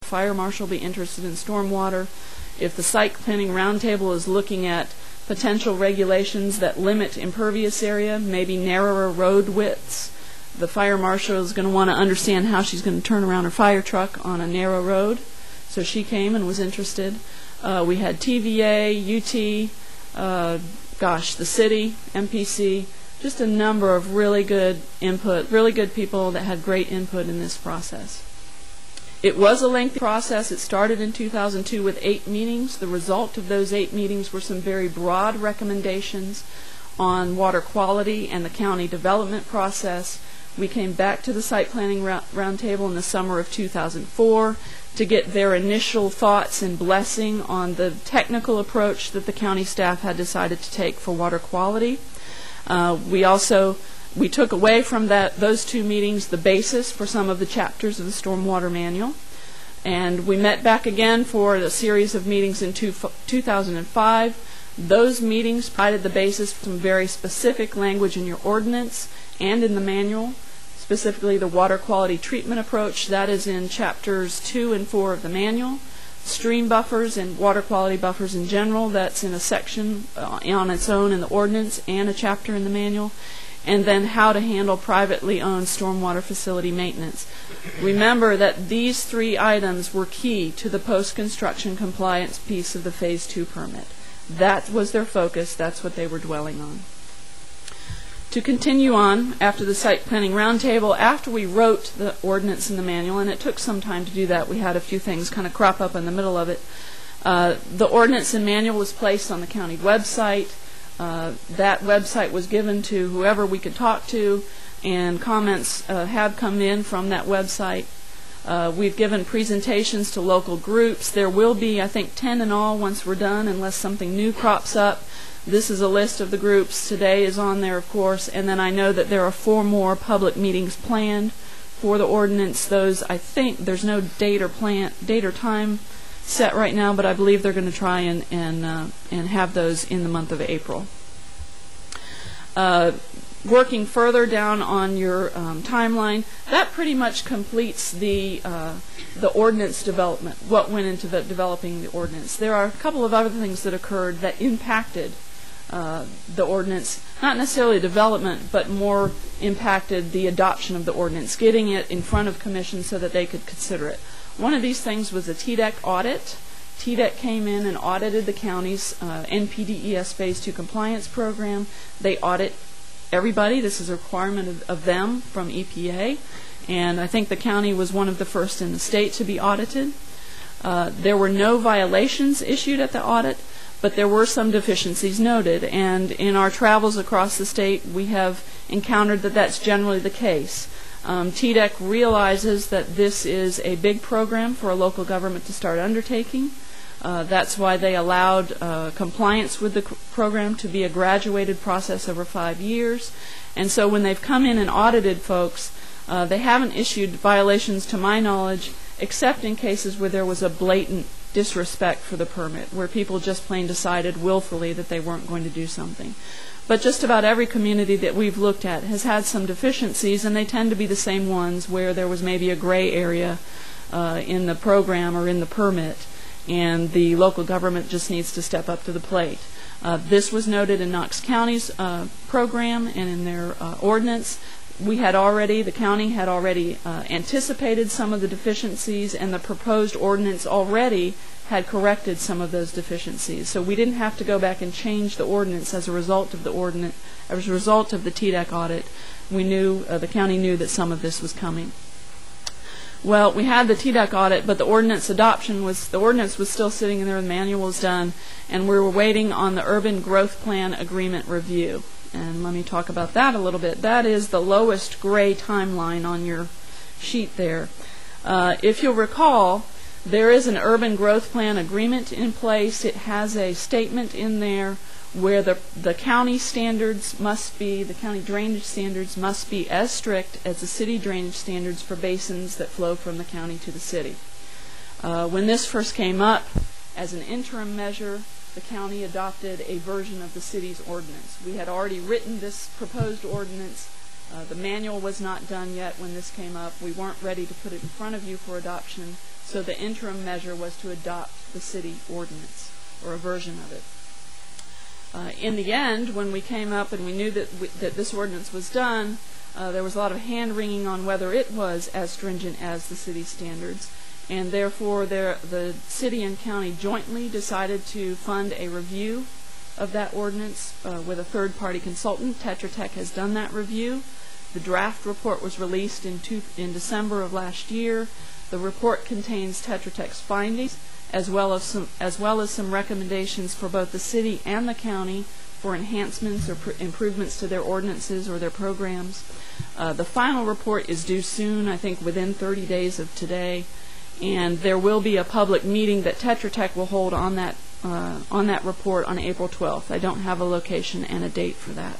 fire marshal be interested in stormwater. If the site planning roundtable is looking at potential regulations that limit impervious area, maybe narrower road widths, the fire marshal is going to want to understand how she's going to turn around her fire truck on a narrow road. So she came and was interested. We had TVA, UT, the city, MPC, just a number of really good input, really good people that had great input in this process. It was a lengthy process. It started in 2002 with 8 meetings. The result of those 8 meetings were some very broad recommendations on water quality and the county development process. We came back to the site planning roundtable in the summer of 2004 to get their initial thoughts and blessing on the technical approach that the county staff had decided to take for water quality. We took away from those 2 meetings the basis for some of the chapters of the Stormwater Manual. And we met back again for a series of meetings in 2005. Those meetings provided the basis for some very specific language in your ordinance and in the manual, specifically the water quality treatment approach. That is in chapters 2 and 4 of the manual. Stream buffers and water quality buffers in general, that's in a section on its own in the ordinance and a chapter in the manual. And then how to handle privately owned stormwater facility maintenance. Remember that these 3 items were key to the post-construction compliance piece of the Phase 2 permit. That was their focus. That's what they were dwelling on. To continue on, after the site planning roundtable, after we wrote the ordinance and the manual, and it took some time to do that, we had a few things kind of crop up in the middle of it. The ordinance and manual was placed on the county website. That website was given to whoever we could talk to, and comments have come in from that website. We've given presentations to local groups. There will be, I think, 10 in all once we're done, unless something new crops up. This is a list of the groups. Today is on there, of course, and then I know that there are 4 more public meetings planned for the ordinance. Those, I think, there's no date or time set right now, but I believe they're going to try and have those in the month of April. Working further down on your timeline, that pretty much completes the ordinance development, what went into developing the ordinance. There are a couple of other things that occurred that impacted the ordinance, not necessarily development, but more impacted the adoption of the ordinance, getting it in front of commission so that they could consider it. One of these things was a TDEC audit. TDEC came in and audited the county's NPDES Phase 2 compliance program. They audit everybody. This is a requirement of them from EPA. And I think the county was one of the first in the state to be audited. There were no violations issued at the audit, but there were some deficiencies noted. And in our travels across the state, we have encountered that that's generally the case. TDEC realizes that this is a big program for a local government to start undertaking. That's why they allowed compliance with the program to be a graduated process over 5 years. And so when they've come in and audited folks, they haven't issued violations to my knowledge, except in cases where there was a blatant disrespect for the permit, where people just plain decided willfully that they weren't going to do something. But just about every community that we've looked at has had some deficiencies, and they tend to be the same ones where there was maybe a gray area in the program or in the permit, and the local government just needs to step up to the plate. This was noted in Knox County's program and in their ordinance. The county had already anticipated some of the deficiencies, and the proposed ordinance already had corrected some of those deficiencies. So we didn't have to go back and change the ordinance as a result of the TDEC audit. We knew, the county knew that some of this was coming. Well, we had the TDEC audit, but the ordinance was still sitting in there, the manual was done, and we were waiting on the Urban Growth Plan Agreement review. And let me talk about that a little bit. That is the lowest gray timeline on your sheet there. If you'll recall, there is an Urban Growth Plan Agreement in place. It has a statement in there where the county standards must be, the county drainage standards must be as strict as the city drainage standards for basins that flow from the county to the city. When this first came up, as an interim measure, the county adopted a version of the city's ordinance. We had already written this proposed ordinance. The manual was not done yet when this came up. We weren't ready to put it in front of you for adoption, So the interim measure was to adopt the city ordinance, or a version of it. In the end, when we came up and we knew that this ordinance was done, there was a lot of hand-wringing on whether it was as stringent as the city standards, and therefore the city and county jointly decided to fund a review of that ordinance with a third-party consultant. Tetra Tech has done that review. The draft report was released in December of last year. The report contains Tetra Tech's findings, as well as some recommendations for both the city and the county for enhancements or improvements to their ordinances or their programs. The final report is due soon, I think within 30 days of today, and there will be a public meeting that Tetra Tech will hold on that report on April 12th. I don't have a location and a date for that.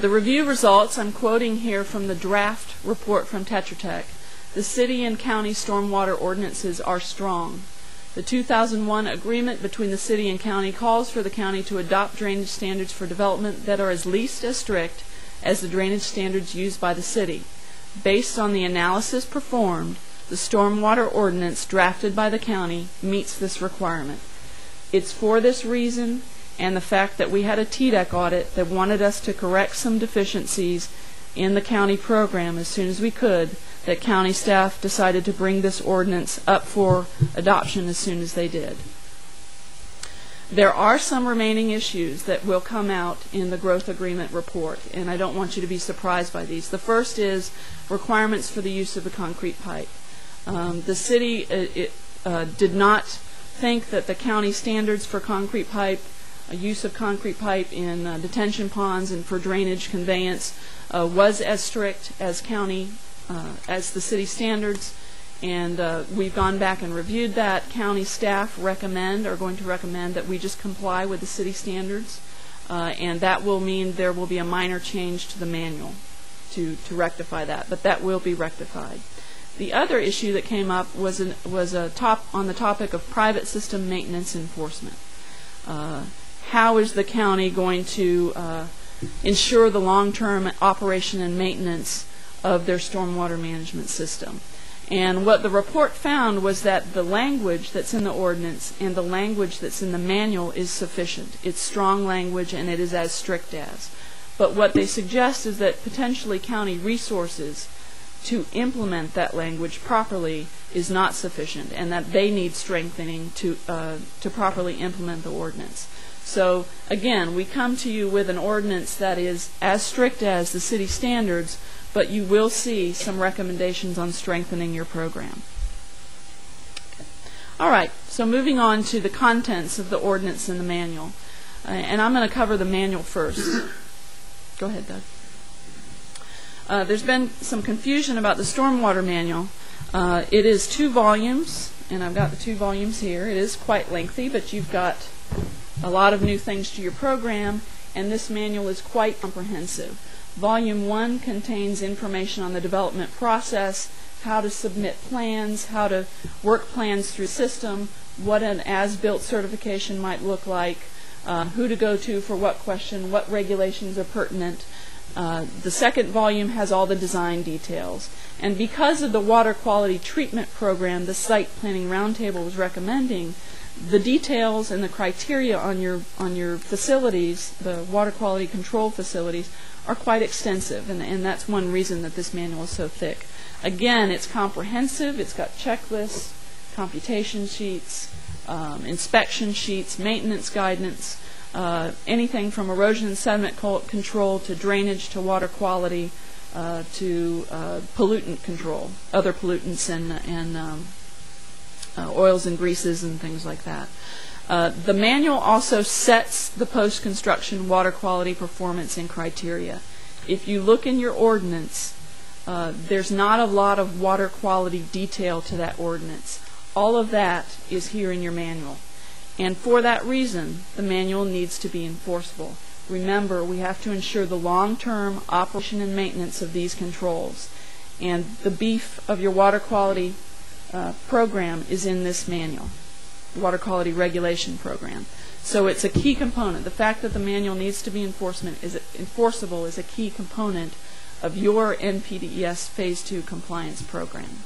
The review results, I'm quoting here from the draft report from Tetra Tech. The city and county stormwater ordinances are strong. The 2001 agreement between the city and county calls for the county to adopt drainage standards for development that are at least as strict as the drainage standards used by the city. Based on the analysis performed, the stormwater ordinance drafted by the county meets this requirement. It's for this reason and the fact that we had a TDEC audit that wanted us to correct some deficiencies in the county program as soon as we could, that county staff decided to bring this ordinance up for adoption as soon as they did. There are some remaining issues that will come out in the growth agreement report, and I don't want you to be surprised by these. The first is requirements for the use of the concrete pipe. The city did not think that the county standards for concrete pipe, use of concrete pipe in detention ponds and for drainage conveyance was as strict as as the city standards, and we've gone back and reviewed that. County staff are going to recommend that we just comply with the city standards, and that will mean there will be a minor change to the manual to rectify that, but that will be rectified. The other issue that came up was on the topic of private system maintenance enforcement. How is the county going to ensure the long-term operation and maintenance of their stormwater management system? And what the report found was that the language that's in the ordinance and the language that's in the manual is sufficient. It's strong language and it is as strict as. But what they suggest is that potentially county resources to implement that language properly is not sufficient, and that they need strengthening to properly implement the ordinance. So again, we come to you with an ordinance that is as strict as the city standards, but you will see some recommendations on strengthening your program. All right, so moving on to the contents of the ordinance and the manual. And I'm going to cover the manual first. Go ahead, Doug. There's been some confusion about the stormwater manual. It is 2 volumes, and I've got the 2 volumes here. It is quite lengthy, but you've got a lot of new things to your program, and this manual is quite comprehensive. Volume 1 contains information on the development process, how to submit plans, how to work plans through the system, what an as-built certification might look like, who to go to for what question, what regulations are pertinent. The second volume has all the design details. And because of the water quality treatment program the Site Planning Roundtable was recommending, the details and the criteria on your facilities, the water quality control facilities, are quite extensive, and that's one reason that this manual is so thick. Again, it's comprehensive. It's got checklists, computation sheets, inspection sheets, maintenance guidance, anything from erosion and sediment control to drainage to water quality to pollutant control, other pollutants and oils and greases and things like that. The manual also sets the post-construction water quality performance and criteria. If you look in your ordinance, there's not a lot of water quality detail to that ordinance. All of that is here in your manual. And for that reason, the manual needs to be enforceable. Remember, we have to ensure the long-term operation and maintenance of these controls. And the beef of your water quality program is in this manual, the water quality regulation program. So it's a key component. The fact that the manual needs to be enforceable is a key component of your NPDES Phase 2 compliance program.